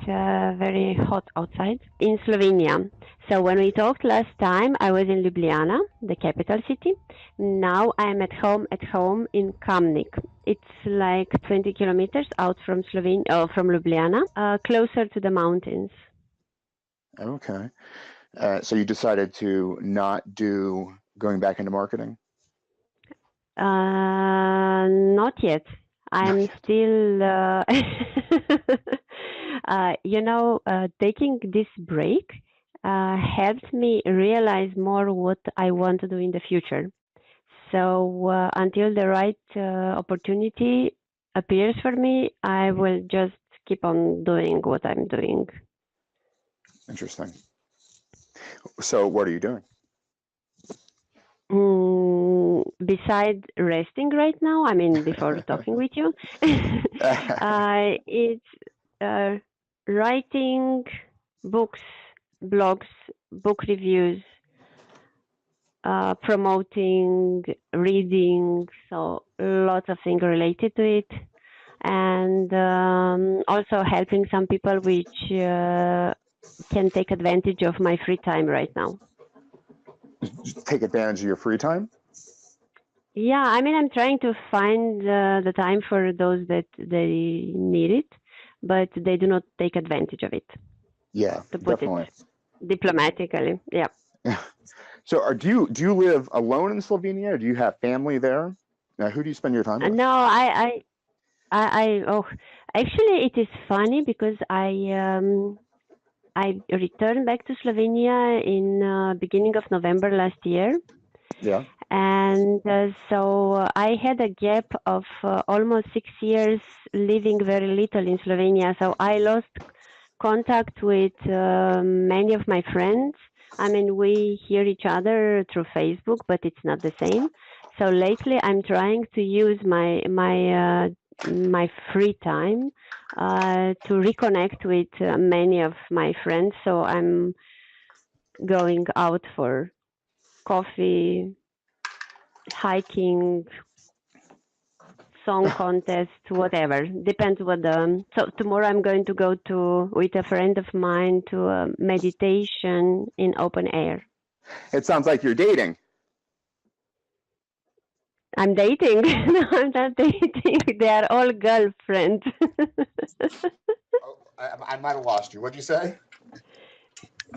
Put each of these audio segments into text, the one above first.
very hot outside in Slovenia. So when we talked last time, I was in Ljubljana, the capital city. Now I'm at home in Kamnik. It's like 20 kilometers out from from Ljubljana, closer to the mountains. Okay. So you decided to not do going back into marketing? Not yet. Not I'm yet. still, taking this break helped me realize more what I want to do in the future. So until the right opportunity appears for me, I will just keep on doing what I'm doing. Interesting. So what are you doing? Besides resting right now, I mean, before talking with you, it's uh, writing books, blogs, book reviews, promoting, reading, so lots of things related to it, and also helping some people which can take advantage of my free time right now. Take advantage of your free time? Yeah, I mean, I'm trying to find the time for those that they need it, but they do not take advantage of it, Yeah, to put it definitely. diplomatically. Yeah. So do you live alone in Slovenia, or do you have family there? Now, who do you spend your time with? No, oh, actually, it is funny because I returned back to Slovenia in beginning of November last year, Yeah. and so I had a gap of almost 6 years living very little in Slovenia. So I lost contact with many of my friends. I mean, we hear each other through Facebook, but it's not the same. So lately, I'm trying to use my free time to reconnect with many of my friends. So I'm going out for coffee, hiking, song contest, whatever. Depends what the. So tomorrow I'm going to go to with a friend of mine to a meditation in open air. It sounds like you're dating. I'm dating. No, I'm not dating. They are all girlfriends. Oh, I might have lost you. What'd you say?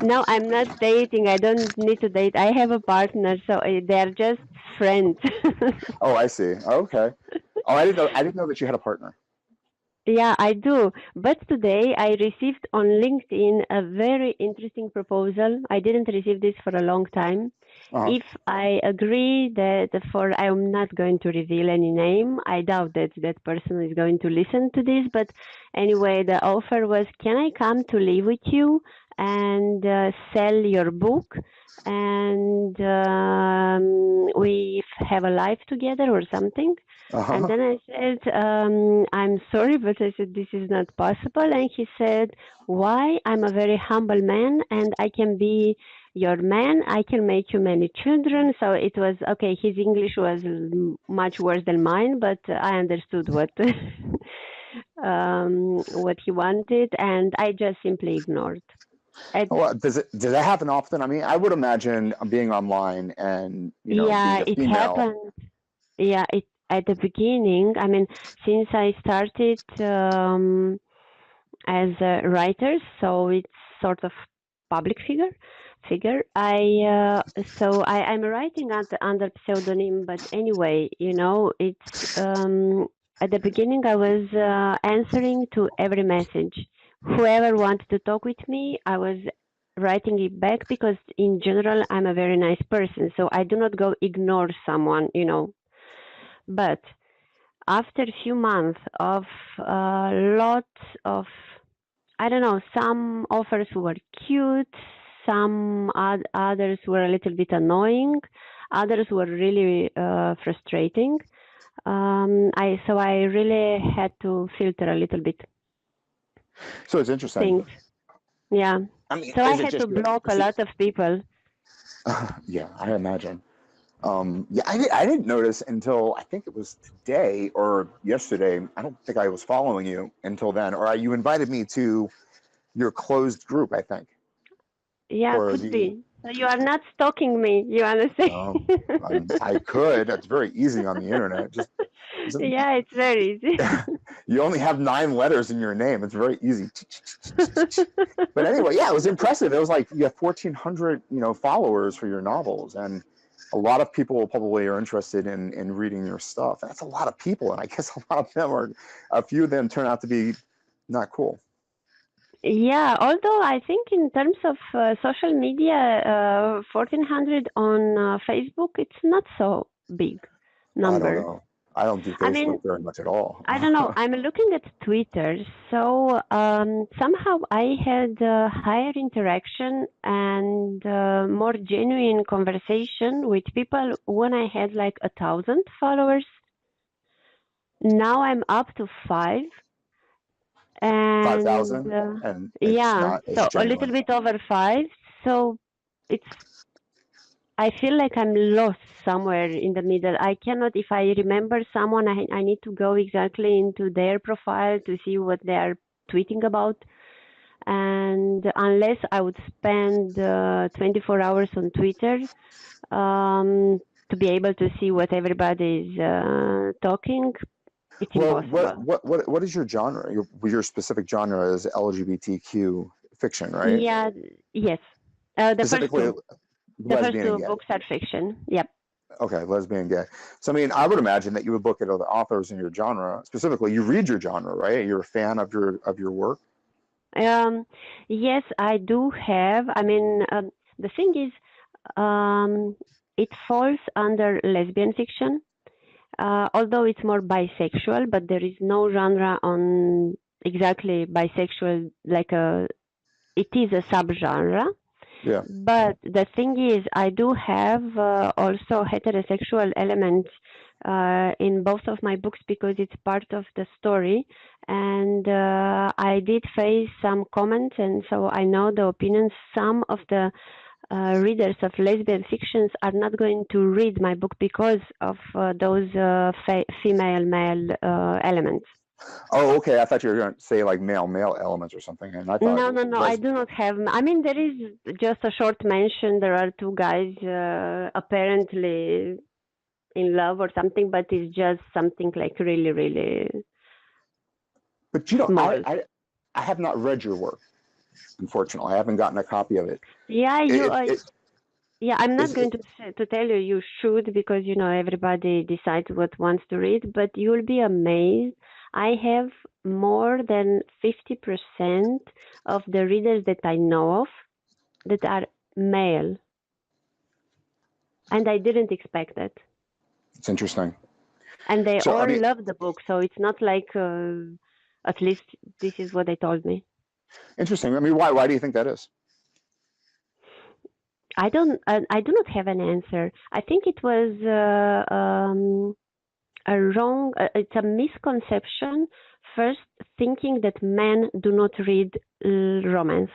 No, I'm not dating. I don't need to date. I have a partner, so they're just friends. Oh, I see. Okay. Oh, I didn't know. I didn't know that you had a partner. Yeah, I do. But today I received on LinkedIn a very interesting proposal. I didn't receive this for a long time. Uh-huh. If I agree that I'm not going to reveal any name, I doubt that that person is going to listen to this. But anyway, the offer was, can I come to live with you and sell your book? And we have a life together or something. And Uh-huh. then I said, I'm sorry, but I said, this is not possible. And he said, why? I'm a very humble man and I can be your man. I can make you many children. So it was okay. His English was much worse than mine, but I understood what he wanted and I just simply ignored. At, Well, does that happen often? I mean, I would imagine being online and being yeah, a it female. happened. Yeah, it at the beginning. I mean, since I started as a writer, so it's sort of public figure. I'm writing under pseudonym, but anyway, it's at the beginning I was answering to every message. Whoever wanted to talk with me, I was writing it back because in general I'm a very nice person, so I do not go ignore someone. But after a few months of lots of, I don't know, some offers were cute, some others were a little bit annoying, others were really frustrating. I really had to filter a little bit So it's interesting. things. Yeah. I mean, So I is it had to just you? block a See, lot of people. yeah, I imagine. Yeah, I didn't notice until I think it was today or yesterday. I don't think I was following you until then, or you invited me to your closed group, I think. Yeah, Or could be. So you are not stalking me, you understand? I could. That's very easy on the internet. Just yeah, it's very easy. you only have 9 letters in your name. It's very easy. But anyway, yeah, it was impressive. It was like you have 1,400, followers for your novels, and a lot of people probably are interested in reading your stuff. That's a lot of people, and I guess a few of them turn out to be not cool. Yeah, although I think in terms of social media, 1,400 on Facebook, it's not so big I don't number. know. I don't do I mean, Facebook very much at all. I don't know. I'm looking at Twitter, so somehow I had higher interaction and more genuine conversation with people when I had like 1,000 followers. Now I'm up to 5, and 5,000, and it's yeah, not as so a little genuine. bit over 5. So it's I feel like I'm lost somewhere in the middle. I cannot, if I remember someone, I need to go exactly into their profile to see what they are tweeting about. And unless I would spend 24 hours on Twitter to be able to see what everybody is talking, it's Well, impossible. what is your genre? Your specific genre is LGBTQ fiction, right? Yeah, yes. The first Specifically, two. The first lesbian and two gay. books are fiction. Yep. Okay, lesbian and gay. So I mean, I would imagine that you would look at other authors in your genre. Specifically, you read your genre, right? You're a fan of your work. Um, yes, I do have. I mean, the thing is, um, it falls under lesbian fiction, although it's more bisexual, but there is no genre on exactly bisexual, like it is a subgenre. Yeah. But the thing is, I do have also heterosexual elements in both of my books because it's part of the story. And I did face some comments, and so I know the opinions. Some of the readers of lesbian fictions are not going to read my book because of those female male elements. Oh, okay. I thought you were going to say like male elements or something, and I thought No, no, no. I do not have. I mean, there is just a short mention. There are two guys apparently in love or something, but it's just something like really, really But you know, small. I have not read your work. Unfortunately, I haven't gotten a copy of it. Yeah, yeah. I'm not It going to tell you you should because everybody decides what wants to read, but you'll be amazed. I have more than 50% of the readers that I know of that are male, and I didn't expect that. it's interesting. And they So I all mean, love the book, so it's not like at least this is what they told me. interesting. I mean, why do you think that is? I do not have an answer. I think it was a wrong. It's a misconception. First, thinking that men do not read romance.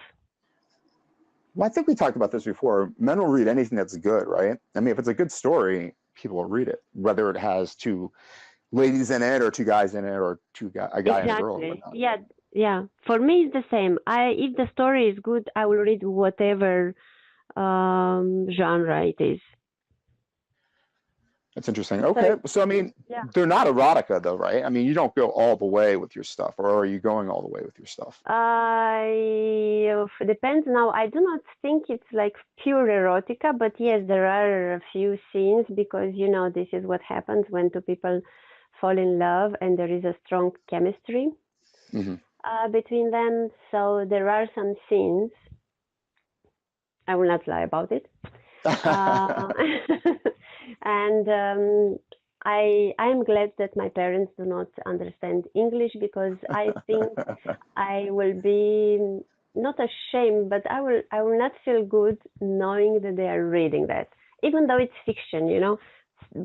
Well, I think we talked about this before. Men will read anything that's good, right? I mean, if it's a good story, people will read it, whether it has 2 ladies in it or 2 guys in it or a guy and a girl or Exactly. whatnot. Yeah, yeah. For me, it's the same. If the story is good, I will read whatever genre it is. That's interesting. So Okay. So, I mean, yeah. they're not erotica though, right? I mean, you don't go all the way with your stuff, or are you going all the way with your stuff? Depends now. I do not think it's like pure erotica, but yes, there are a few scenes because this is what happens when two people fall in love and there is a strong chemistry between them. So there are some scenes. I will not lie about it. And I'm glad that my parents do not understand English because I think I will be not ashamed, but I will not feel good knowing that they are reading that, even though it's fiction,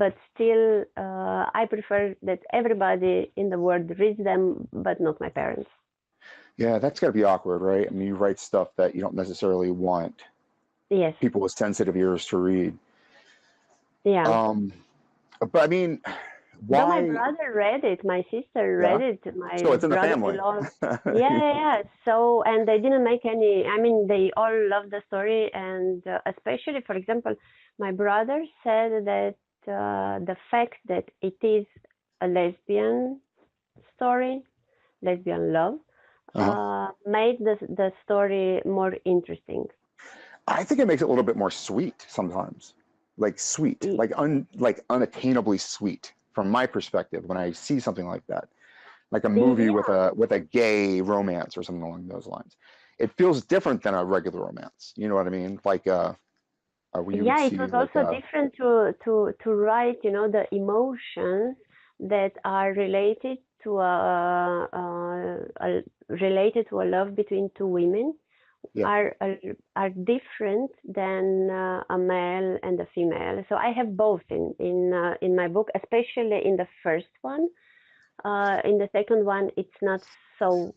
But still, I prefer that everybody in the world reads them, but not my parents. Yeah, that's got to be awkward, right? I mean, you write stuff that you don't necessarily want Yes. people with sensitive ears to read. Yeah. But I mean, Though my Why? brother read it, my sister Yeah. read it, my So it's in the family. brother-in-law. Yeah. So, and they didn't make any, I mean, they all loved the story. And especially, for example, my brother said that the fact that it is a lesbian story, lesbian love, Uh-huh. made the story more interesting. I think it makes it a little bit more sweet sometimes, like sweet, like unattainably sweet from my perspective when I see something like that, like a movie with Yeah. a gay romance or something along those lines. It feels different than a regular romance. You know what I mean? Like where you would Yeah, it see was like also different to write, you know, the emotions that are related to a love between two women yeah. are different than a male and a female. So I have both in my book, especially in the first one. In the second one, it's not so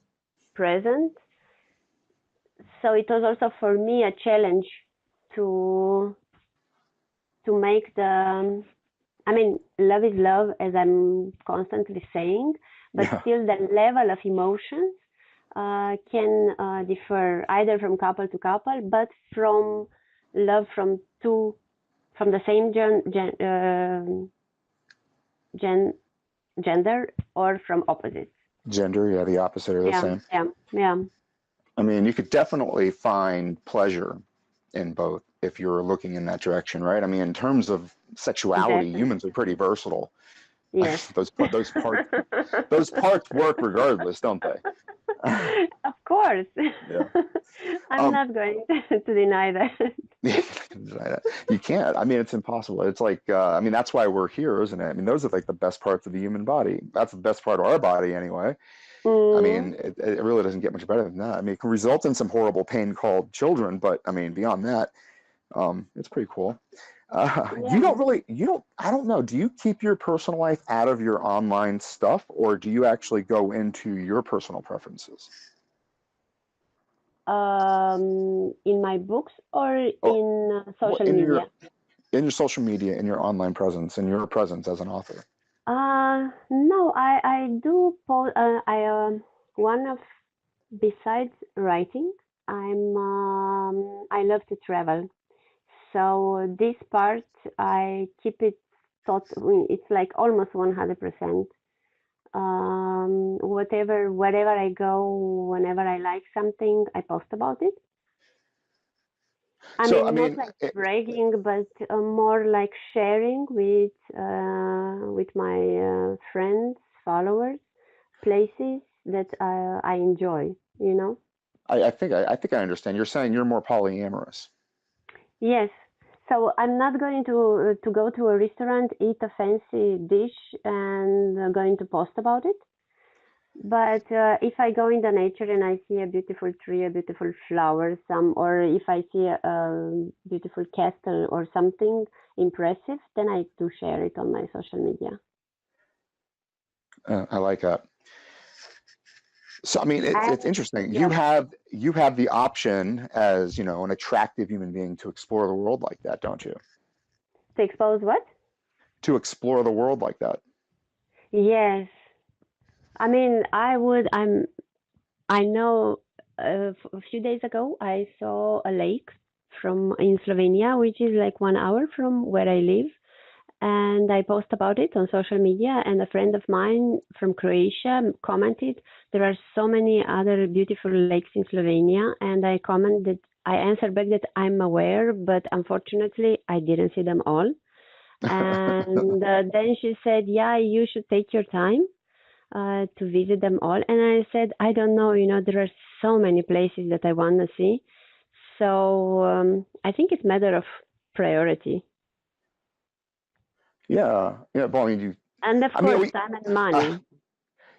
present. So it was also for me a challenge to make I mean, love is love, as I'm constantly saying, but Yeah. still the level of emotions can differ either from couple to couple, but from love from the same gender or from opposites. Gender, yeah, the opposite or the Yeah, same. yeah, yeah. I mean, you could definitely find pleasure in both if you're looking in that direction, right? I mean, in terms of sexuality, Definitely. humans are pretty versatile. Yes. Those parts work regardless, don't they? Of course. Yeah. I'm Um, not going to deny that. you can't. I mean, it's impossible. It's like, I mean, that's why we're here, isn't it? I mean, those are like the best parts of the human body. That's the best part of our body, anyway. I Mm, mean, it really doesn't get much better than that. I mean, it can result in some horrible pain called children, but I mean, beyond that, it's pretty cool. yeah. I don't know. Do you keep your personal life out of your online stuff, or do you actually go into your personal preferences? In my books or Or in what social media? in your social media, in your online presence, in your presence as an author? No, I do post. One of besides writing, I love to travel. So this part I keep it it's like almost 100%. Wherever I go, whenever I like something, I post about it. I So, I mean, not mean, like bragging, but more like sharing with my friends, followers, places that I enjoy. You know. I think I understand. You're saying you're more polyamorous. Yes. So I'm not going to go to a restaurant, eat a fancy dish, and going to post about it. But if I go in the nature and I see a beautiful tree, a beautiful flower, or if I see a beautiful castle or something impressive, then I do share it on my social media. I like that. So, I mean, it's And interesting. yeah, You have the option as, you know, an attractive human being to explore the world like that, don't you? to expose what? To explore the world like that. Yes. I mean, I know a few days ago I saw a lake from in Slovenia, which is like 1 hour from where I live. And I post about it on social media. And a friend of mine from Croatia commented, "There are so many other beautiful lakes in Slovenia." And I answered back that I'm aware, but unfortunately, I didn't see them all. And then she said, "Yeah, you should take your time to visit them all." And I said, "I don't know. You know, there are so many places that I want to see." So I think it's a matter of priority. Yeah, yeah. Well, I mean, And of I mean, course, time and money.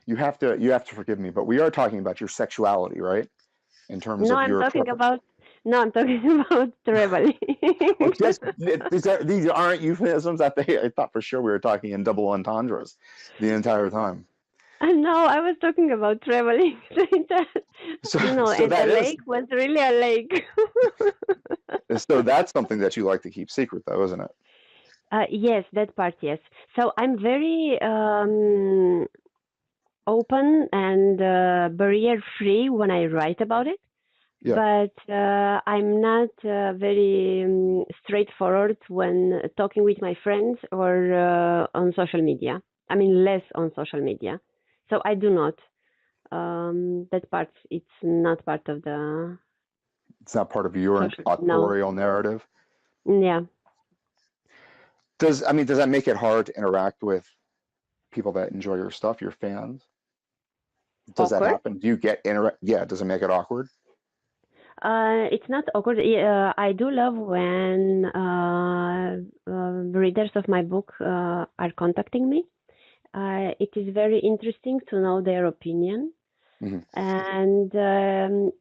you have to forgive me, but we are talking about your sexuality, right? In terms No, of I'm your talking preference. about no, I'm talking about traveling. Oh, just these aren't euphemisms. I thought for sure we were talking in double entendres the entire time. No, I was talking about traveling. So, No, so and the that is lake was really a lake. so that's something that you like to keep secret, though, isn't it? Yes, that part, yes. So I'm very open and barrier free when I write about it, Yeah. but I'm not very straightforward when talking with my friends or on social media. I mean, less on social media. So I do not. That part, it's not part of the It's not part of your social. No. authorial narrative. Yeah. Does that make it hard to interact with people that enjoy your stuff, your fans? Does that Awkward. happen? Do you get yeah, does it make it awkward? It's not awkward. I do love when readers of my book are contacting me. It is very interesting to know their opinion. Hmm. And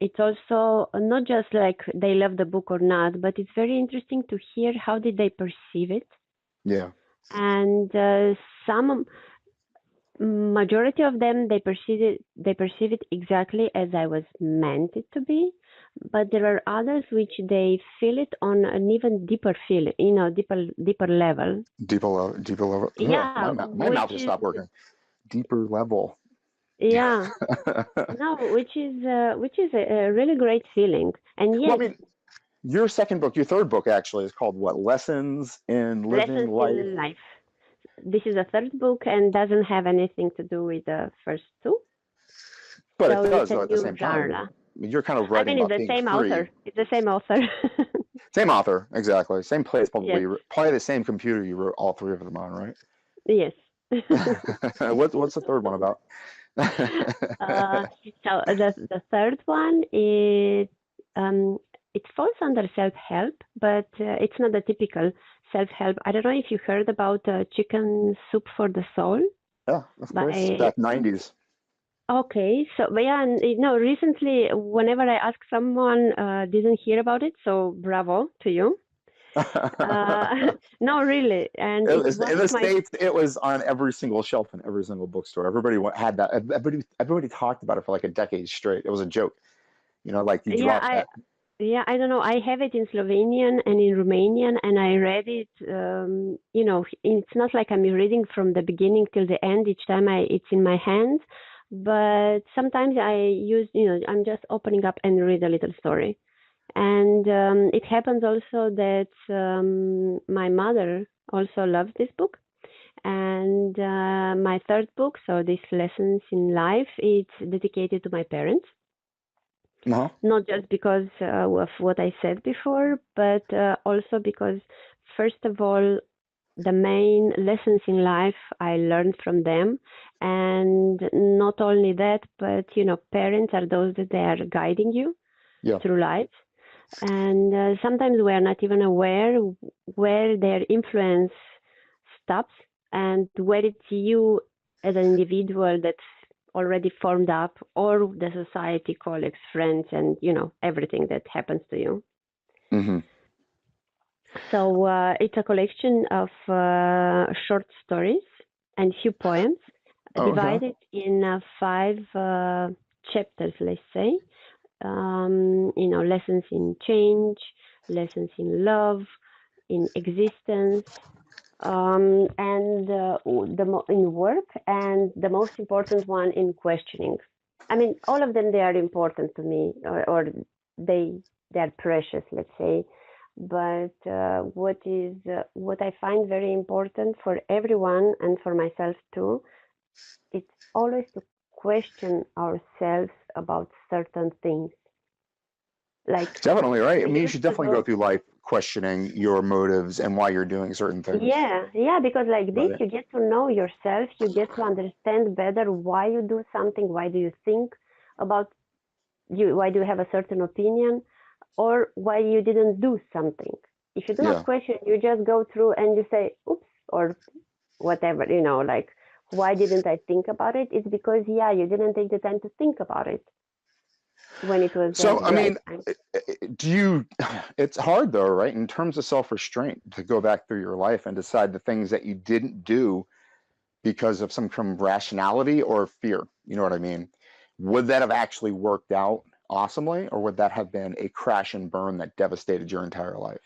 it's also not just like they love the book or not, but it's very interesting to hear how did they perceive it. Yeah. And some majority of them they perceive it exactly as I was meant it to be, but there are others which they feel it on an even deeper feel, deeper level. Deeper level. Ugh, Yeah, my mouth which just is stopped working. Deeper level. yeah, no, which is a really great feeling. And Well, I yes, mean, your second book, your third book actually is called what? Lessons in Living lessons Life. in life. This is a third book and doesn't have anything to do with the first two. But it So it's does, a though, at the new same time. genre. I mean, you're kind of I writing mean, it's about the being same free. author. It's the same author. Same author, exactly. Same place, Yes. probably the same computer you wrote all three of them on, right? Yes. What's the third one about? uh, so the third one is um, it falls under self-help, but it's not the typical self-help. I don't know if you heard about Chicken Soup for the Soul Yeah, of course. by. Back 90s. Okay, so but yeah, and, recently, whenever I ask someone, didn't hear about it, so bravo to you. No, really, and It it's was, one in of the my. States, it was on every single shelf in every single bookstore. Everybody had that. Everybody talked about it for like a decade straight. It was a joke. Like you Yeah, drop that. I don't know. I have it in Slovenian and in Romanian, and I read it. It's not like I'm reading from the beginning till the end each time it's in my hands, but sometimes I use, I'm just opening up and read a little story. And it happens also that my mother also loves this book. And my third book, so this Lessons in Life, it's dedicated to my parents. Uh-huh. Not just because of what I said before, but also because, first of all, the main lessons in life I learned from them. And not only that, but parents are those that they are guiding you Yeah. through life. And sometimes we are not even aware where their influence stops and where it's you as an individual that's already formed up, or the society, colleagues, friends, and everything that happens to you. Mm-hmm. So it's a collection of short stories and few poems Okay. divided in 5 chapters, let's say. Lessons in change, lessons in love, in existence, and in work, and the most important one in questioning. I mean, all of them, they are important to me, or they are precious, let's say. But what I find very important for everyone and for myself too, it's always to question ourselves about certain things. Like Definitely, right? I we mean, you used should to definitely go go. through life questioning your motives and why you're doing certain things. Yeah, because like this, Right. you get to know yourself, you get to understand better why you do something, why do you think about you, why do you have a certain opinion, or why you didn't do something. If you do not Yeah. question, you just go through and you say, oops, or whatever, like, why didn't I think about it? It's because, yeah, you didn't take the time to think about it when it was So, the I right mean, time. it's hard though, right? In terms of self-restraint to go back through your life and decide the things that you didn't do because of some kind of rationality or fear. You know what I mean? Would that have actually worked out awesomely, or would that have been a crash and burn that devastated your entire life?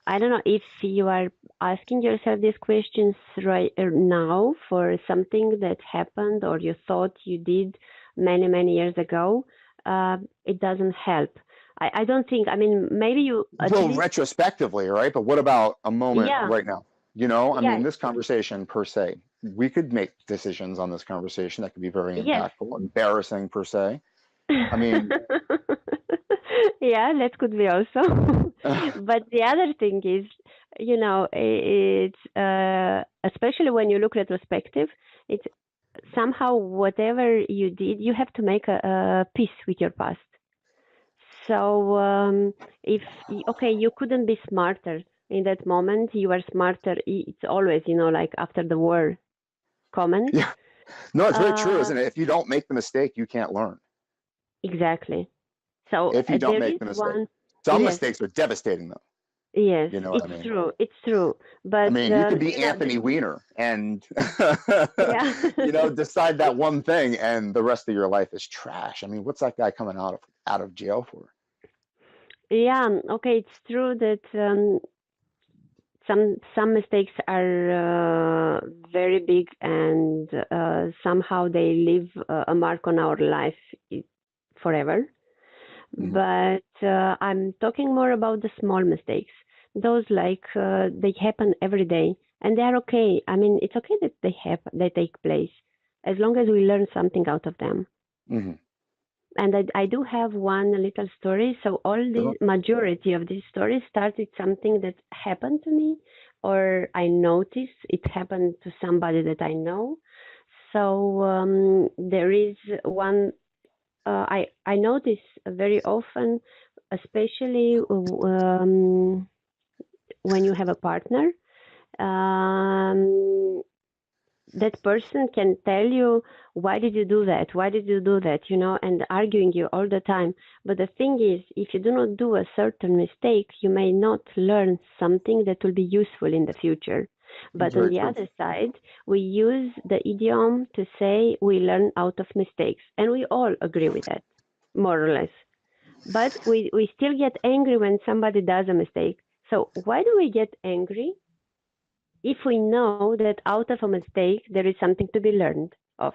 I don't know if you are asking yourself these questions right now for something that happened or you thought you did many, many years ago. It doesn't help. I don't think, I mean, maybe you at Well, least, retrospectively, right? But what about a moment yeah, right now? You know, I mean, yeah, this conversation per se, we could make decisions on this conversation that could be very yes. impactful, embarrassing per se. I mean, Yeah, that could be also. But the other thing is, it's especially when you look retrospective, it's somehow whatever you did, you have to make a peace with your past. So if okay, you couldn't be smarter in that moment. You are smarter. It's always, like after the war comment. yeah, no, it's very true, Uh, isn't it? If you don't make the mistake, you can't learn. exactly. So If you don't there make is the mistake, one. some Yes, mistakes are devastating, though. yes, You know what I it's mean? true. It's true. I But mean, you could be Anthony Weiner and, yeah. decide that one thing, and the rest of your life is trash. I mean, what's that guy coming out of jail for? Yeah, okay, it's true that some mistakes are very big and somehow they leave a mark on our life forever. Mhm. But I'm talking more about the small mistakes. Those like they happen every day and they are okay. I mean, it's okay that they take place as long as we learn something out of them. Mhm. And I do have one little story. So all the Sure. majority of these stories start with something that happened to me, or I noticed it happened to somebody that I know. So there is one I notice very often, especially when you have a partner. Um, that person can tell you, why did you do that, why did you do that, and arguing you all the time. But the thing is, if you do not do a certain mistake, you may not learn something that will be useful in the future. It's But on very the true. other side, we use the idiom to say we learn out of mistakes, and we all agree with that, more or less. But we still get angry when somebody does a mistake. So why do we get angry if we know that out of a mistake there is something to be learned of?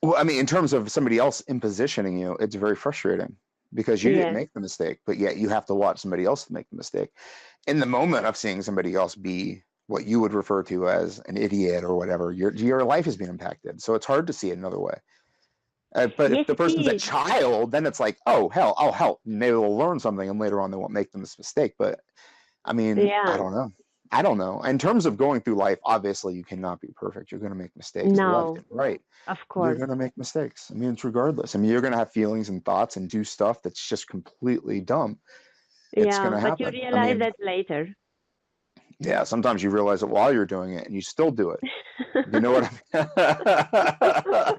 Well, I mean, in terms of somebody else impositioning you, it's very frustrating because you didn't Yes, make the mistake, but yet you have to watch somebody else make the mistake. In the moment of seeing somebody else be what you would refer to as an idiot or whatever, your life has been impacted. So it's hard to see it another way. But if yes, the it person's a is. child, then it's like, oh hell, oh hell, maybe they'll learn something, and later on they won't make this mistake. But I mean, I Yeah, don't know. I don't know. In terms of going through life, obviously you cannot be perfect. You're going to make mistakes left no, and right. of You're course. going to make mistakes. I mean, it's regardless. I mean, you're going to have feelings and thoughts and do stuff that's just completely dumb. It's going Yeah, to but you happen. I realize mean, that later. yeah, sometimes you realize it while you're doing it and you still do it. You know what I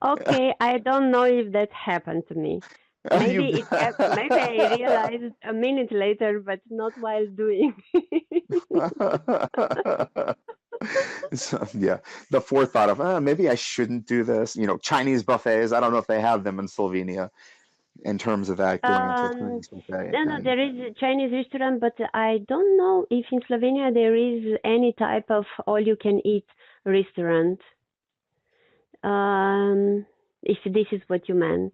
Okay, I don't know if that happened to me. mean? Maybe maybe I realized a minute later, but not while doing. So, yeah, the forethought of maybe I shouldn't do this. Chinese buffets. I don't know if they have them in Slovenia in terms of that going into a Um, Chinese buffet. no, no, And there is a Chinese restaurant, but I don't know if in Slovenia there is any type of all-you-can-eat restaurant. If this is what you meant.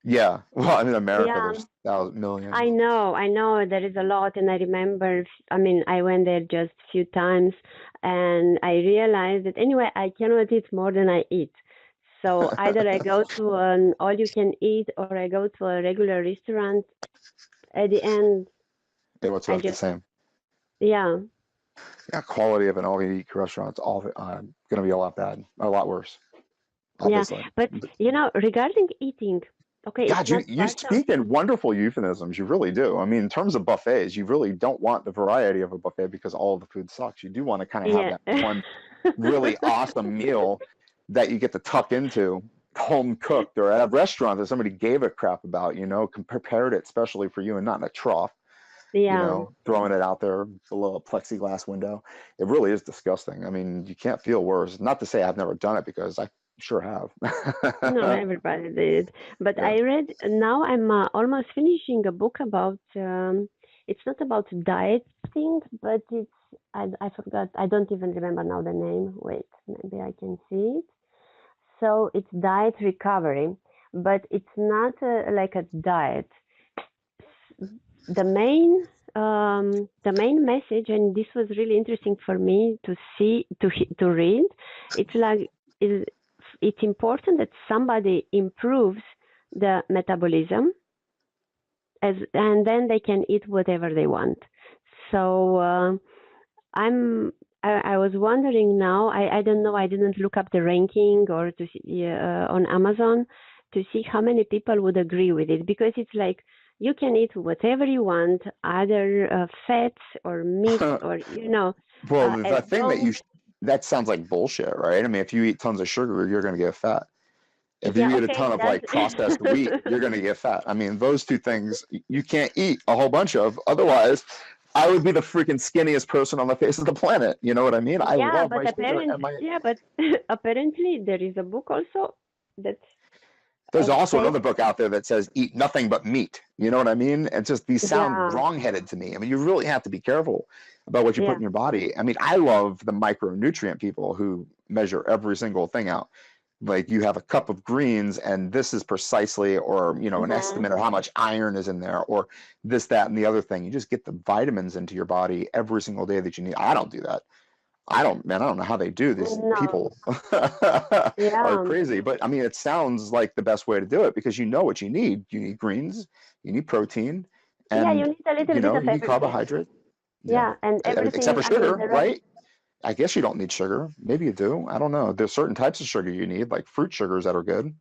yeah, well, I mean, America, Yeah, there's thousands, millions. I know there is a lot, and I remember, I mean, I went there just few times, and I realized that anyway, I cannot eat more than I eat. So either I go to an all-you-can-eat or I go to a regular restaurant. At the end, It was I about the just, same. yeah, Yeah, quality of an all-you-can-eat restaurant's all going to be a lot bad, a lot worse, yeah. obviously. But regarding eating, okay, it's God, you not you part of. speak in wonderful euphemisms. You really do. I mean, in terms of buffets, you really don't want the variety of a buffet because all of the food sucks. You do want to kind of have Yeah. that one really awesome meal that you get to tuck into, home cooked, or at a restaurant that somebody gave a crap about, prepared it specially for you and not in a trough, Yeah. throwing it out there below a plexiglass window. It really is disgusting. I mean, you can't feel worse. Not to say I've never done it because I sure No, have. everybody did. But Yeah. I read now I'm almost finishing a book about it's not about diet thing, but it's I forgot. I don't even remember now the name. Wait, maybe I can see it. So it's diet recovery, but it's not like a diet. The main message, and this was really interesting for me to see to read. It's like is it's important that somebody improves the metabolism and then they can eat whatever they want. So I'm I was wondering now. I don't know. I didn't look up the ranking or to see on Amazon to see how many people would agree with it because it's like you can eat whatever you want, either fats or meat or Well, as the thing long. that sounds like bullshit, right? I mean, if you eat tons of sugar, you're going to get fat. If you Yeah, eat a okay, ton of like processed wheat, you're going to get fat. I mean, those two things you can't eat a whole bunch of. Otherwise, I would be the freaking skinniest person on the face of the planet. You know what I mean? I yeah, love my sugar and my. but apparently there is a book also that There's also says, another book out there that says eat nothing but meat. You know what I mean? It's just these sound yeah, wrongheaded to me. I mean, you really have to be careful about what you put yeah, in your body. I mean, I love the micronutrient people who measure every single thing out. Like you have a cup of greens and this is precisely, or an hmm, estimate of how much iron is in there, or this, that, and the other thing. You just get the vitamins into your body every single day that you need. I don't do that. I don't know how they do. These no, people are yeah. crazy, but I mean, it sounds like the best way to do it because you know what you need. You need greens, you need protein, Yeah, you and need a little bit of you need everything. carbohydrate. Yeah, Yeah, and except everything, for I mean, sugar, the right. right? I guess you don't need sugar. Maybe you do. I don't know. There's certain types of sugar you need, like fruit sugars that are good.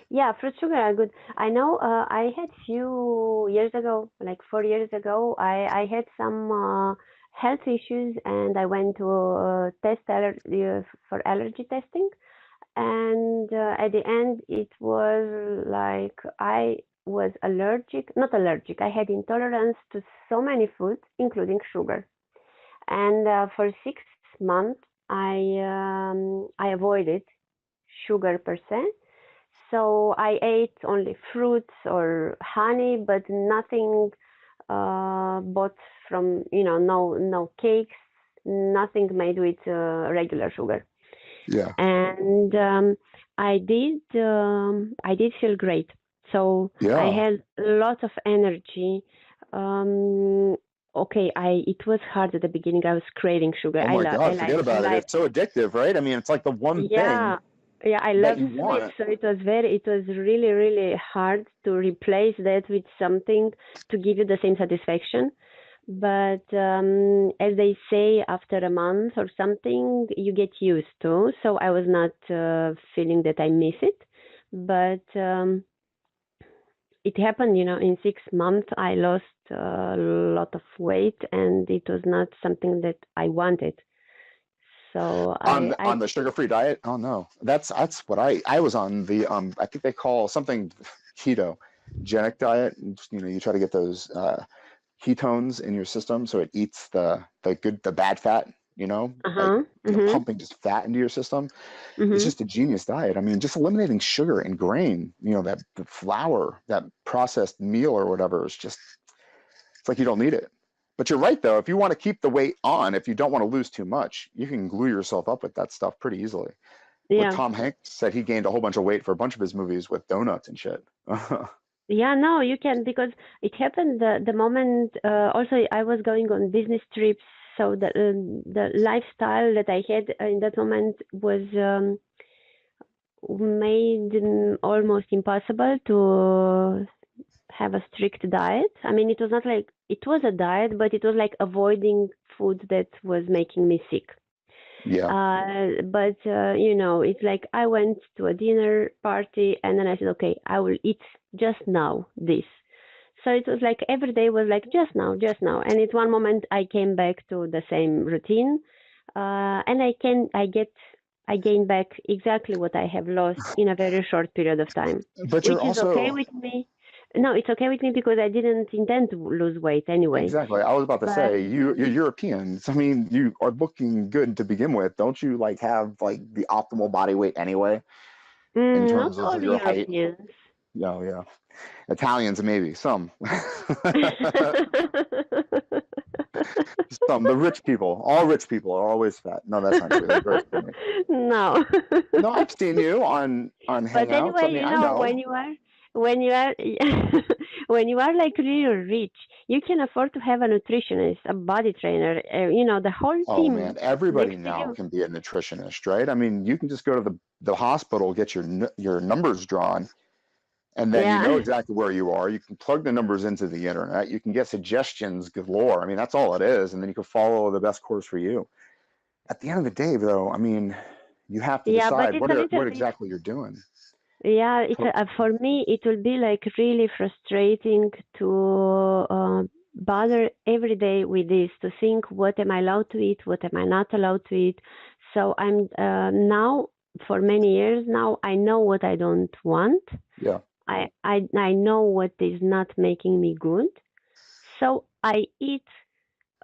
Yeah, fruit sugar are good. I know. I had few years ago, like 4 years ago, I had some health issues, and I went to for allergy testing. And at the end, it was like I was allergic, not allergic. I had intolerance to so many foods, including sugar. And for 6 months, I avoided sugar per se. So I ate only fruits or honey, but nothing bought from, no cakes, nothing made with regular sugar. Yeah, And I did feel great. So I yeah. had a lot of energy. Um, okay, it was hard at the beginning. I was craving sugar. Oh my I God, like forget about it. like It's so addictive, right? I mean, it's like the one thing yeah, yeah, I that love you sweets, want. so it was really, really hard to replace that with something to give you the same satisfaction. But as they say, after a month or something, you get used to. So I was not feeling that I miss it, but it happened, in 6 months I lost a lot of weight, and it was not something that I wanted. So On the sugar-free diet. Oh no, that's what I was on the I think they call something ketogenic diet. You try to get those ketones in your system so it eats the bad fat. Like uh-huh, mhm, pumping just fat into your system. It's mhm. just a genius diet. I mean, just eliminating sugar and grain. That the flour, that processed meal or whatever is just it's like you don't need it. But you're right, though. If you want to keep the weight on, if you don't want to lose too much, you can glue yourself up with that stuff pretty easily. What Yeah. Tom Hanks said, he gained a whole bunch of weight for a bunch of his movies with donuts and shit. Yeah, no, you can, because it happened the moment. Also, I was going on business trips, so the lifestyle that I had in that moment was made almost impossible to have a strict diet. I mean, it was not like it was a diet, but it was like avoiding food that was making me sick. Yeah. But it's like I went to a dinner party and then I said, okay, I will eat just now this. So it was like every day was like just now. And at one moment I came back to the same routine, and I gained back exactly what I have lost in a very short period of time, But you're which is okay also, with me. No, it's okay with me because I didn't intend to lose weight anyway. exactly. I was about to But say, you're Europeans. I mean, you are looking good to begin with. Don't you have like the optimal body weight anyway in not terms of all your height? Europeans. Yeah, yeah. Italians, maybe some. Some. The rich people, all rich people are always fat. No, that's not true. They're very skinny. No. No, I've seen you on But Hangouts. I anyway, mean, you I know, know. when you are when you are like really rich, you can afford to have a nutritionist, a body trainer, you know, the whole Oh team man, everybody next to now you. can be a nutritionist, right? I mean, you can just go to the hospital, get your numbers drawn, and then you know Yeah. exactly where you are. You can plug the numbers into the internet. You can get suggestions galore. I mean, that's all it is, and then you can follow the best course for you. At the end of the day, though, I mean, you have to Yeah, but decide it's a little what bit. exactly you're doing. Yeah, for me, it will be like really frustrating to bother every day with this, to think what am I allowed to eat, what am I not allowed to eat. So I'm now, for many years now, I know what I don't want. Yeah. I know what is not making me good. So I eat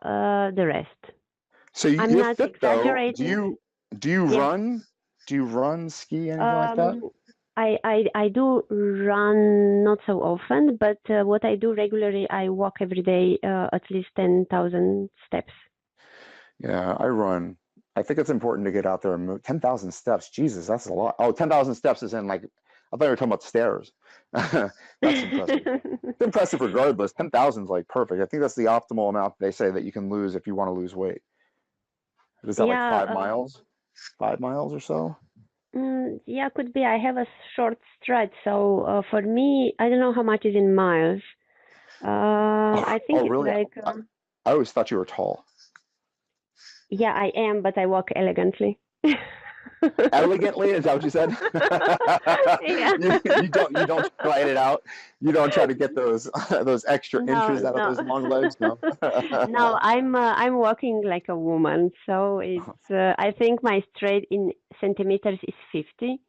the rest. So I'm you're not fit though. exaggerating. Do you Yeah. run? Do you run, ski, anything like that? Um, I do run not so often, but what I do regularly, I walk every day at least 10,000 steps. Yeah, I run. I think it's important to get out there and move. 10,000 steps. Jesus, that's a lot. Oh, 10,000 steps is in like, I thought you were talking about stairs. That's impressive. It's impressive regardless. 10,000 is like perfect. I think that's the optimal amount they say that you can lose if you want to lose weight. Is that like Yeah, 5 miles? 5 miles or so? yeah, could be. I have a short stretch, so for me, I don't know how much is in miles. I Oh, think it's really? like, I always thought you were tall. yeah, I am, but I walk elegantly. Elegantly, is that what you said? Yeah. You don't try it out. You don't try to get those those extra No, inches out of no. those long legs. No. No, I'm walking like a woman, so it's I think my straight in centimeters is 50.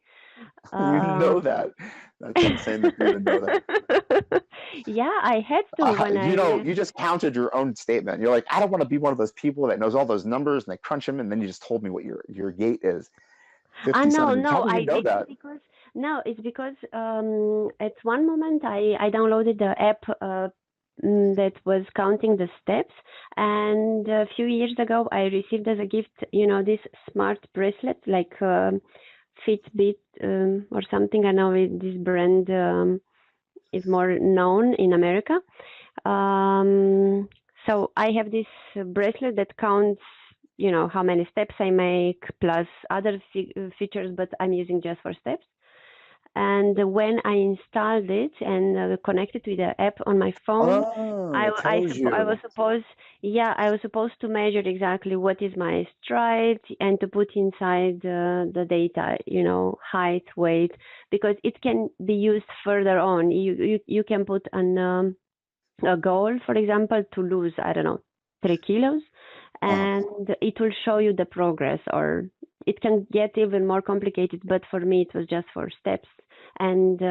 You Uh, know that. That's insane that you even know that. yeah, I had to when You know, I you just counted your own statement. You're like, I don't want to be one of those people that knows all those numbers and they crunch them, and then you just told me what your gait is. 50 no, centimeters. How no, do you I know did it that? because no, it's because at one moment I downloaded the app that was counting the steps, and a few years ago I received as a gift, you know, this smart bracelet like Fitbit or something. I know this brand is more known in America. So I have this bracelet that counts, you know, how many steps I make plus other features, but I'm using just for steps. And when I installed it and connected to the app on my phone, Oh, it tells I was you. supposed, yeah, I was supposed to measure exactly what is my stride and to put inside the data, you know, height, weight, because it can be used further on. You can put a goal, for example, to lose, I don't know, 3 kilos, Uh-huh. and it will show you the progress, or it can get even more complicated, but for me, it was just for steps. And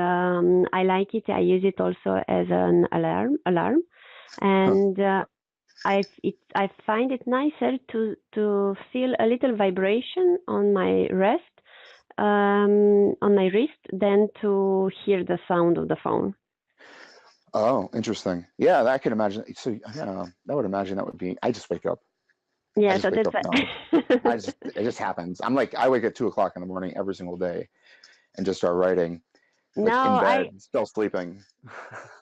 I like it. I use it also as an alarm, Huh. and I find it nicer to feel a little vibration on my on my wrist, than to hear the sound of the phone. Oh, interesting. Yeah, I can imagine. So, yeah, I would imagine that would be. I just wake up. I Yeah, just so wake that's up knowing. It just happens. I'm like, I wake at 2 o'clock in the morning every single day and just start writing, like no, in I bed, still sleeping.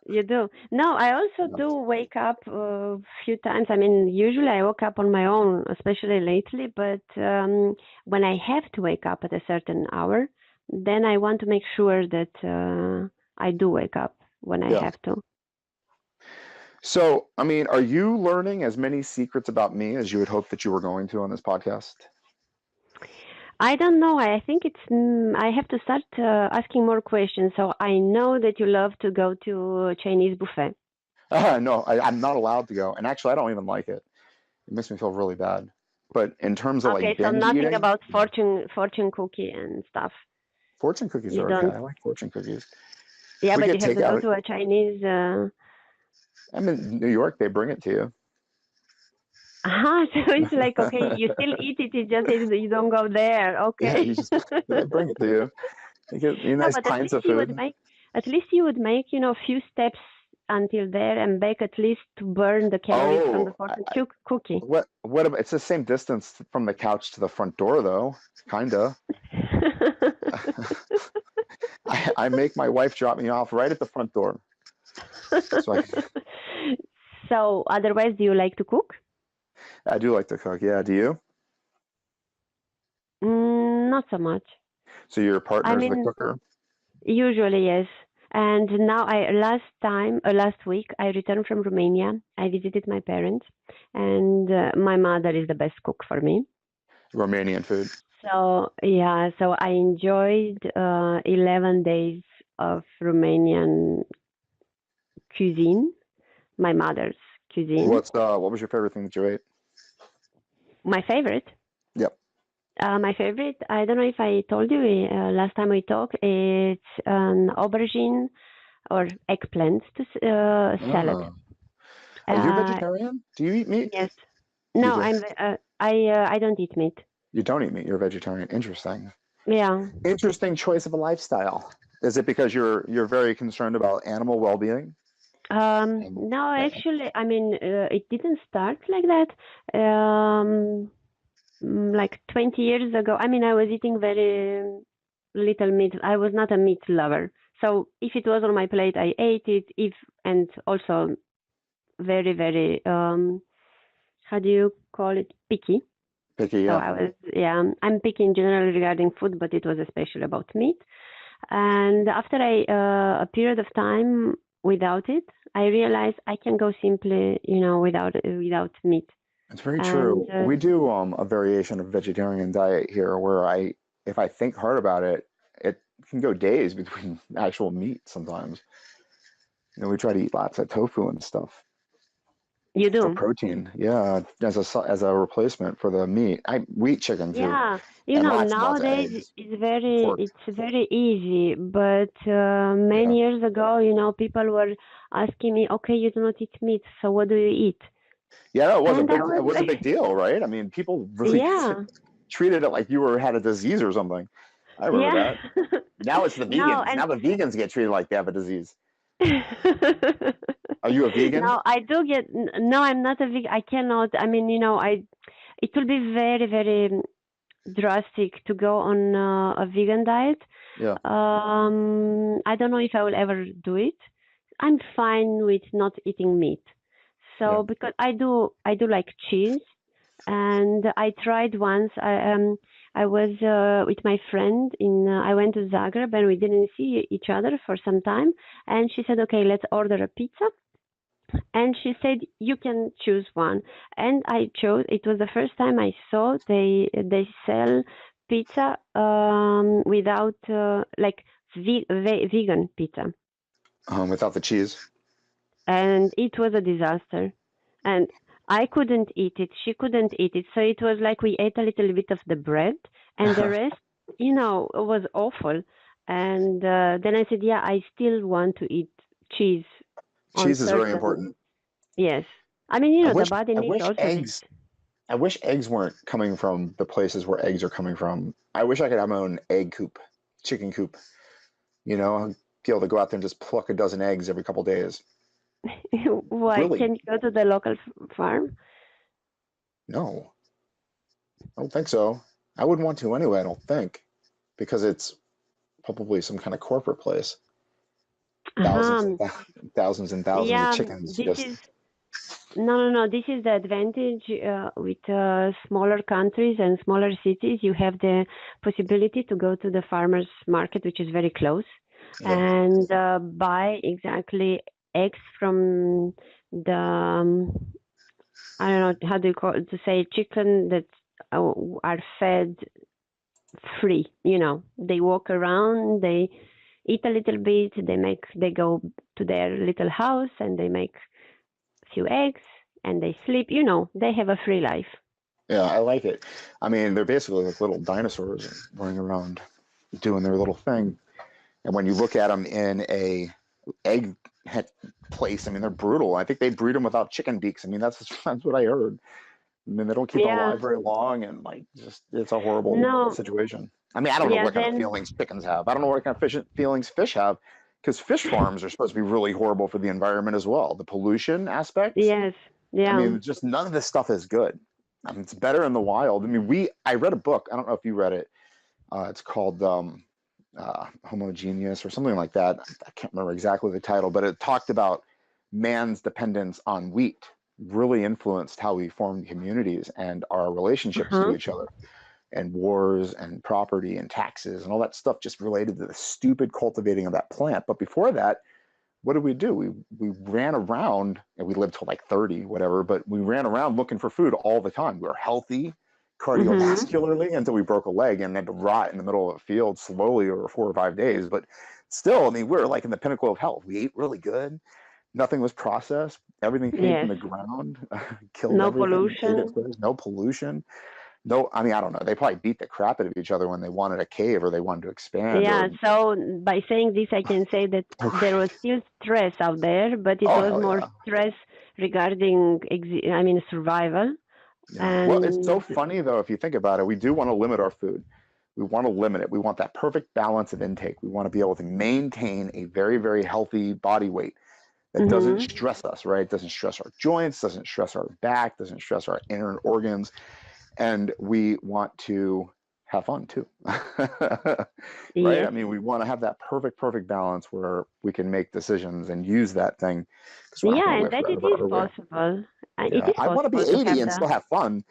You do. No, I also Yeah. do wake up a few times. I mean, usually I woke up on my own, especially lately, but when I have to wake up at a certain hour, then I want to make sure that I do wake up when I Yeah. have to. So, I mean, are you learning as many secrets about me as you would hope that you were going to on this podcast? I don't know. I think I have to start asking more questions. So I know that you love to go to Chinese buffet. No, I'm not allowed to go. And actually, I don't even like it. It makes me feel really bad. But in terms of Okay, like so binge nothing eating, about yeah. fortune cookie and stuff. Fortune cookies You are okay. don't. I like fortune cookies. Yeah, We but get you have to go takeout. to a Chinese. I'm in New York. They bring it to you. So it's like, okay, you still eat it, it's just you don't go there. Yeah, Okay. they bring it to you. You get No, nice but at pints least of food. you at least you would make, a few steps until there and bake at least to burn the calories from the Oh, fortune cookie. what about, it's the same distance from the couch to the front door though, kinda. I make my wife drop me off right at the front door. So So otherwise, do you like to cook? I do like to cook. Yeah, do you? Not so much. So your I partner's the mean, cooker? usually yes. And now last week, I returned from Romania. I visited my parents, and my mother is the best cook for me. Romanian food. So yeah, so I enjoyed 11 days of Romanian cuisine, my mother's cuisine. What was your favorite thing that you ate? My favorite. Yep. My favorite, I don't know if I told you last time we talked, it's an aubergine or eggplant salad. Oh. Are you Uh, vegetarian? Do you eat meat? yes. You No, do. I don't eat meat. You don't eat meat. You're a vegetarian. Interesting. Yeah. Interesting choice of a lifestyle. Is it because you're very concerned about animal well-being? And No, actually, I mean, it didn't start like that. Like 20 years ago, I mean, I was eating very little meat. I was not a meat lover. So if it was on my plate, I ate it. And also very, very, how do you call it? Picky. picky, So yeah. I'm picky in general regarding food, but it was especially about meat. And after a period of time without it, I realized I can go simply, without meat. It's very And true. We do a variation of vegetarian diet here where if I think hard about it, it can go days between actual meat sometimes. We try to eat lots of tofu and stuff you for do. protein. Yeah, as a replacement for the meat. We eat chicken too, Yeah, and lots and lots of nowadays eggs, pork. it's very easy. But Yeah. many years ago, people were asking me, "Okay, you do not eat meat, so what do you eat?" Yeah, no, And I it was was a big like, deal, right? I mean, people really "Yeah, treated it like had a disease or something. I remember yeah." that. Now it's the No, vegans. and Now the vegans get treated like they have a disease. Are you a vegan? no, I do get. No, I'm not a vegan. I cannot. I mean, it will be very, very drastic to go on a vegan diet. Yeah. I don't know if I will ever do it. I'm fine with not eating meat. Yeah. So because I do like cheese, and I tried once. I was with my friend I went to Zagreb, and we didn't see each other for some time. And she said, "Okay, let's order a pizza." And she said, "You can choose one." And I chose. It was the first time I saw they sell pizza without like vegan pizza, Without the cheese. and it was a disaster. And I couldn't eat it. She couldn't eat it. So it was like we ate a little bit of the bread, and the rest, was awful. And then I said, "Yeah, I still want to eat cheese on Cheese is very certain." important. Yes. I mean, the body I needs wish also this. eggs I wish eggs weren't coming from the places where eggs are coming from. I wish I could have my own egg coop, chicken coop. Be able to go out there and just pluck a dozen eggs every couple days. Why Really? can't you go to the local farm? No, I don't think so. I wouldn't want to anyway, I don't think, because it's probably some kind of corporate place. Thousands and Um, thousands and thousands of yeah, chickens this just. is no. This is the advantage with smaller countries and smaller cities. You have the possibility to go to the farmers market, which is very close, Yeah. and buy exactly eggs from the I don't know how do you call it, to say chicken that are fed free. They walk around, they eat a little bit, they go to their little house and they make a few eggs and they sleep. They have a free life. Yeah, I like it. I mean, they're basically like little dinosaurs running around doing their little thing. And when you look at them in a egg place, I mean, they're brutal. I think they breed them without chicken beaks. I mean, that's what I heard. I mean, they don't keep them Yeah. alive very long, and like, just it's a horrible No. situation. I mean, I don't know Yeah. what kind of Then feelings chickens have. I don't know what kind of feelings fish have. because fish farms are supposed to be really horrible for the environment as well. The pollution aspects. Yes. I Yeah. mean, just none of this stuff is good. I mean, it's better in the wild. I mean, I read a book. I don't know if you read it. It's called Homogeneous or something like that. I can't remember exactly the title, but it talked about man's dependence on wheat really influenced how we formed communities and our relationships to Uh-huh. each other, and wars and property and taxes and all that stuff just related to the stupid cultivating of that plant. But before that, what did we do? We ran around, and we lived till like 30, whatever, but we ran around looking for food all the time. We were healthy Mm-hmm. cardiovascularly until we broke a leg and had to rot in the middle of a field slowly over 4 or 5 days. But still, I mean, we were like in the pinnacle of health. We ate really good. Nothing was processed. Everything came from Yes. the ground, killed No everything, ate it pollution. first, no pollution. No, I mean, I don't know. They probably beat the crap out of each other when they wanted a cave or they wanted to expand Yeah. or. So by saying this, I can say that there was still stress out there, but it Oh, was hell more yeah. stress regarding, I mean, survival. Yeah. Well, it's so And funny though, if you think about it, we do want to limit our food. We want to limit it. We want that perfect balance of intake. We want to be able to maintain a very, very healthy body weight that doesn't mm-hmm. stress us, right? It doesn't stress our joints, doesn't stress our back, doesn't stress our inner organs. And we want to have fun too. Right? I Yes. mean, we want to have that perfect balance where we can make decisions and use that thing because we're not Yeah, going to and live that it forever, is are we? possible. It Yeah. is I want to be possible to 80 have and the, still have fun.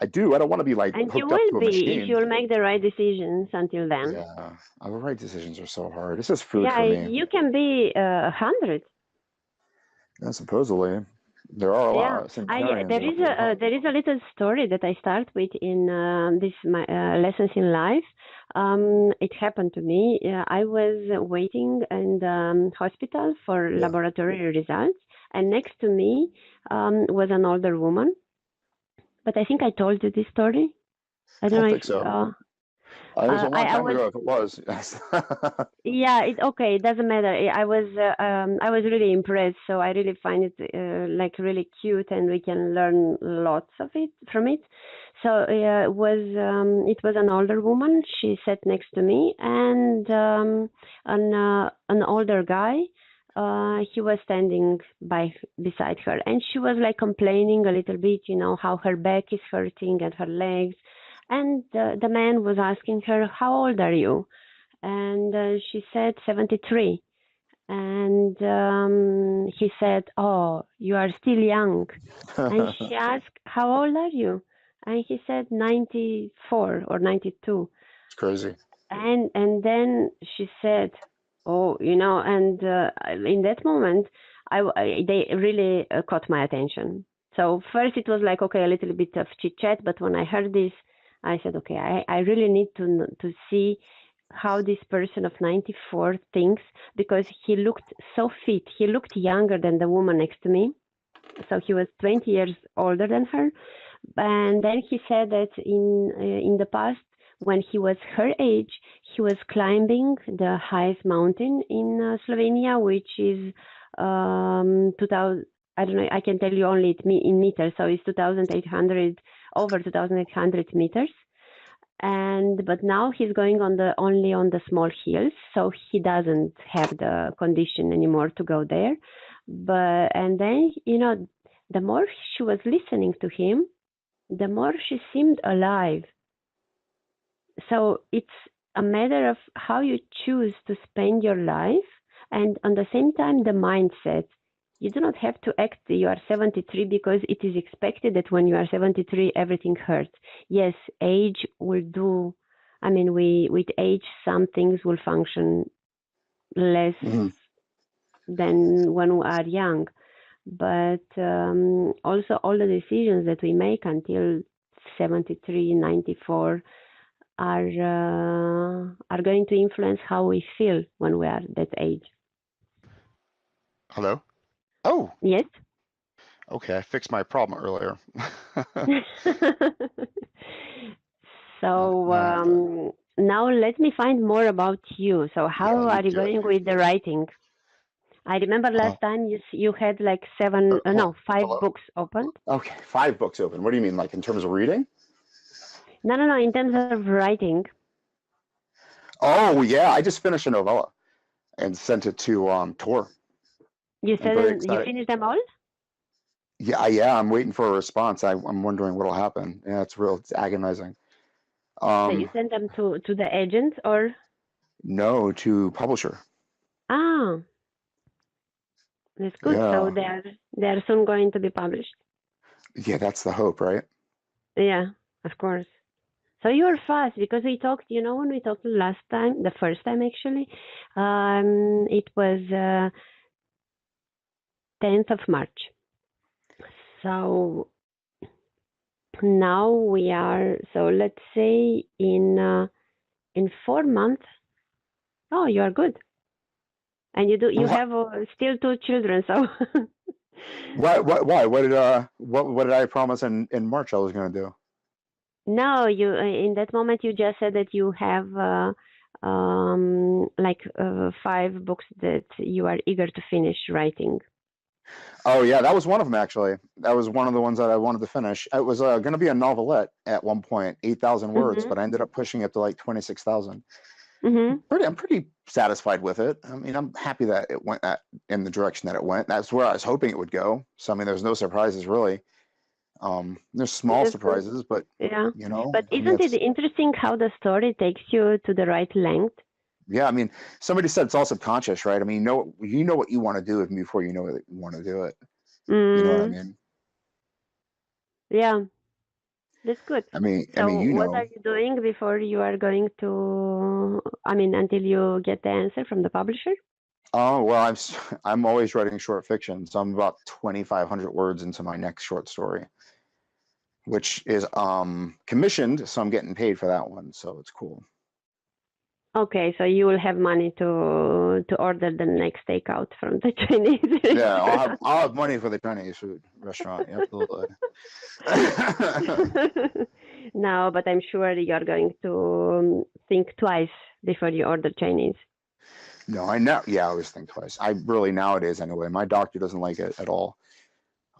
I do. I don't want to be like and you hooked up will to a be if you machine. will make the right decisions until then. Yeah. The right decisions are so hard. It's just food Yeah, for me. you can be 100. And supposedly there are a lot Yeah, of centenarians there out is there. Huh? a little story that I start with in this my lessons in life. It happened to me. I was waiting in the hospital for Yeah. laboratory results, and next to me was an older woman. But I think I told you this story. I I don't don't know think if so. It was a long I time was. ago if it was. Yeah, it okay. It doesn't matter. I was really impressed. So I really find it like really cute, and we can learn lots of it from it. So it was an older woman. She sat next to me, and an older guy. He was standing beside her, and she was like complaining a little bit, you know, how her back is hurting and her legs. And the man was asking her, "How old are you?" And she said 73. And he said, "Oh, you are still young." And she asked, "How old are you?" And he said 94 or 92. It's crazy. And then she said, "Oh, you know," and in that moment, they really caught my attention. So first it was like, okay, a little bit of chit chat, but when I heard this, I said, okay, I really need to see how this person of 94 thinks, because he looked so fit. He looked younger than the woman next to me. So he was 20 years older than her. And then he said that in the past, when he was her age, he was climbing the highest mountain in Slovenia, which is 2000. I don't know. I can tell you only in meters. So it's 2,800, over 2,800 meters. And but now he's going on the only on the small hills, so he doesn't have the condition anymore to go there. But and then, you know, the more she was listening to him, the more she seemed alive. So it's a matter of how you choose to spend your life, and on the same time the mindset. You do not have to act you are 73 because it is expected that when you are 73 everything hurts. Yes, age will do. I mean, we with age some things will function less Mhm. than when we are young, but also all the decisions that we make until 73, 94 are going to influence how we feel when we are that age. Hello? Oh, Yes. okay. I fixed my problem earlier. So And now let me find more about you. So yeah, how you are you do it. going with the writing? I remember Uh, last time you had like seven, no, five hello. books opened. Okay, 5 books open. What do you mean, like in terms of reading? No, no, no. In terms of writing. Oh yeah, I just finished a novella. and sent it to Tor. You I'm very said you excited. finished them all? Yeah, I'm waiting for a response. I'm wondering what'll happen. Yeah, it's agonizing. So you Um, sent them to the agents or? no, to publisher. Ah, that's good. So Yeah, they are soon going to be published. yeah, that's the hope, right? Yeah, of course. So you're fast because we talked, when we talked last time, the first time actually, it was 10th of March. So now we are, so let's say in 4 months. Oh, you are good. And you What? have still two children, so. Why? What did I promise in March I was going to do? No, you in that moment you just said that you have like 5 books that you are eager to finish writing. Oh yeah, that was one of them actually. That was one of the ones that I wanted to finish. It was going to be a novelette at one point, 8,000 words, Mhm. but I ended up pushing it to like 26,000. Mhm. I'm pretty satisfied with it. I mean, I'm happy that it went in the direction that it went. That's where I was hoping it would go. So I mean, there's no surprises really. There's small That's good. surprises, but Yeah. But I mean, isn't it interesting how the story takes you to the right length? yeah. I mean, somebody said it's all subconscious, right? I mean, you know what you want to do even before you know that you want to do it. You know what I Mm, mean? yeah, that's good. I mean, So what are you doing before you are going to, I mean, until you get the answer from the publisher? Oh well, I'm always writing short fiction, so I'm about 2,500 words into my next short story, which is commissioned, so I'm getting paid for that one, so it's cool. Okay, so you will have money to order the next takeout from the Chinese Yeah, restaurant. I'll have money for the Chinese food restaurant. Absolutely. No, but I'm sure you're going to think twice before you order Chinese. No, I know. Yeah, I always think twice. I really nowadays anyway. My doctor doesn't like it at all.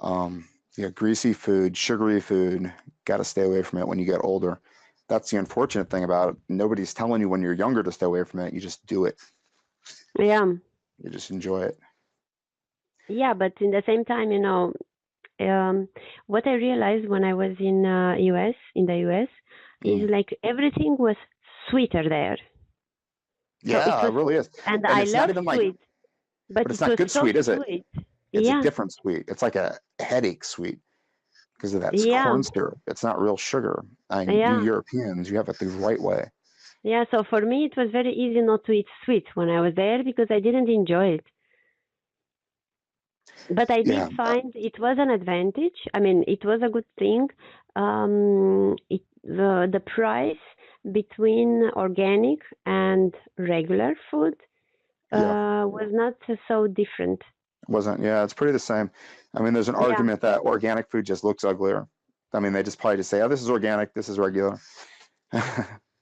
Um, yeah, greasy food, sugary food. Got to stay away from it when you get older. That's the unfortunate thing about it. Nobody's telling you when you're younger to stay away from it. You just do it. Yeah, You just enjoy it. yeah, but in the same time, um, what I realized when I was in the US, Mm. is like everything was sweeter there. So it Yeah, it was, really is. and And I it's not love even like, sweet, but but it's it not was good so sweet, is it? sweet. It's a Yeah, different sweet. It's like a headache sweet because of that yeah, corn syrup. It's not real sugar. And you yeah, Europeans, you have it the right way. yeah. So for me, it was very easy not to eat sweet when I was there because I didn't enjoy it. But I did Yeah, find it was an advantage. I mean, it was a good thing. The price between organic and regular food yeah. was not so different. Wasn't. Yeah, it's pretty the same. I mean, there's an Yeah, argument that organic food just looks uglier. I mean, they just probably just say, "Oh, this is organic. This is regular."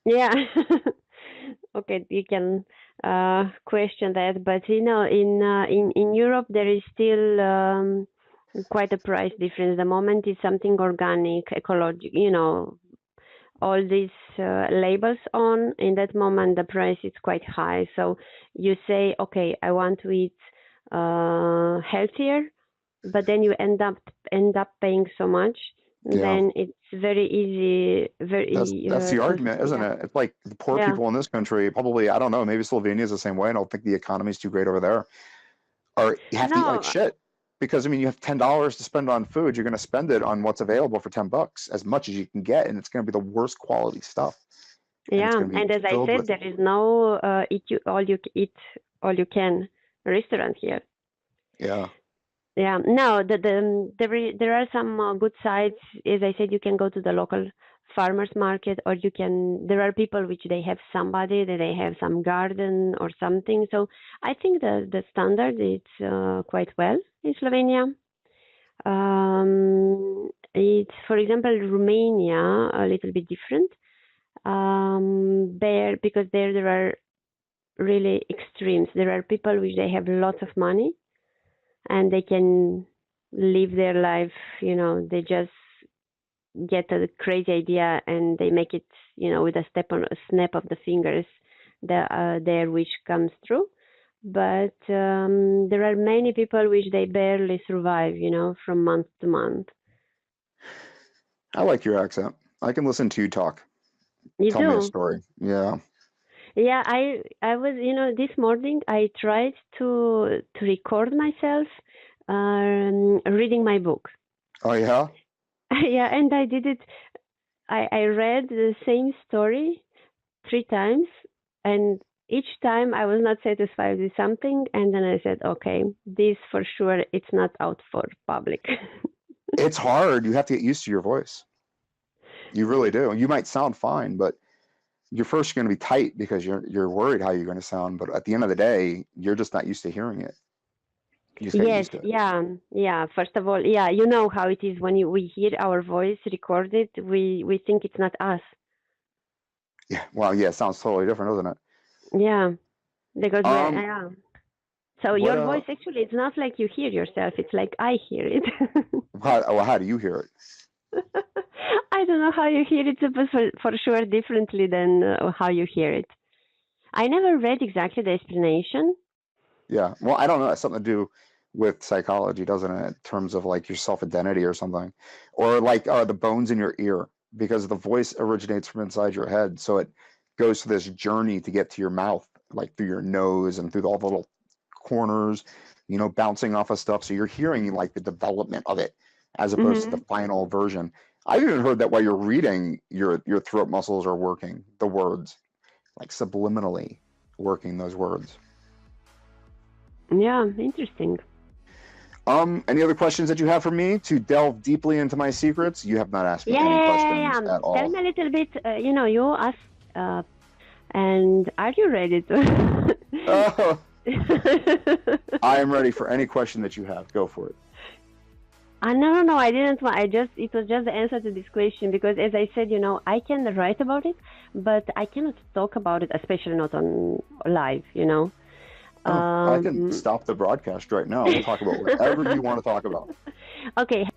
yeah. Okay, you can question that, but in Europe there is still quite a price difference. The moment it's something organic, ecological, all these labels on, in that moment the price is quite high. So you say, okay, I want to eat healthier, but then you end up paying so much. Yeah, Then it's very easy, very that's the argument, isn't yeah, it? It's like the poor yeah. people in this country probably. I don't know. Maybe Slovenia is the same way. I don't think the economy is too great over there. Or you have to eat like No, shit because I mean, you have $10 to spend on food. You're going to spend it on what's available for $10, as much as you can get, and it's going to be the worst quality stuff, and it's yeah, going to be and as I filled said, with. there is no eat all you can restaurant here. Yeah, Yeah, no, there are some good sites. As I said, you can go to the local farmers market, or there are people which they have somebody that they have some garden or something. So I think the standard is quite well in Slovenia. It's, for example, Romania a little bit different. There, because there are really extremes. There are people which they have lots of money and they can live their life. They just get a crazy idea and they make it, with a snap of the fingers, their wish comes true. but there are many people which they barely survive, from month to month. I like your accent. I can listen to you talk. You Tell me a do? story. Yeah. Yeah, I was, this morning I tried to record myself reading my book. Oh, yeah? Yeah, and I did it. I read the same story 3 times, and each time I was not satisfied with something, and then I said, okay, this for sure it's not out for public. It's hard. You have to get used to your voice. You really do. You might sound fine, but you're first going to be tight because you're worried how you're going to sound. But at the end of the day, you're just not used to hearing it. You just got Yes, used to it. yeah. First of all, yeah, you know how it is when we hear our voice recorded, we think it's not us. Yeah. Well, yeah, it sounds totally different, doesn't it? Yeah, because Um, yeah. So what your voice actually, it's not like you hear yourself; it's like I hear it. how do you hear it? I don't know how you hear it, but for sure differently than how you hear it. I never read exactly the explanation. Yeah. Well, I don't know. It's something to do with psychology, doesn't it? In terms of like your self-identity or something, or like the bones in your ear, because the voice originates from inside your head, so it goes through this journey to get to your mouth, like through your nose and through all the little corners, bouncing off of stuff. So you're hearing like the development of it as opposed to the Hmm. final version. I've even heard that while you're reading, your throat muscles are working the words, like subliminally working those words. Yeah, interesting. Any other questions that you have for me to delve deeply into my secrets? You have not asked me Yeah, any yeah, questions yeah. at Tell all. me a little bit. You asked, and are you ready to? Oh, I am ready for any question that you have. Go for it. No. I didn't want. It was just the answer to this question because, as I said, I can write about it, but I cannot talk about it, especially not on live. Oh, I can Um, stop the broadcast right now. We'll talk about whatever you want to talk about. Okay.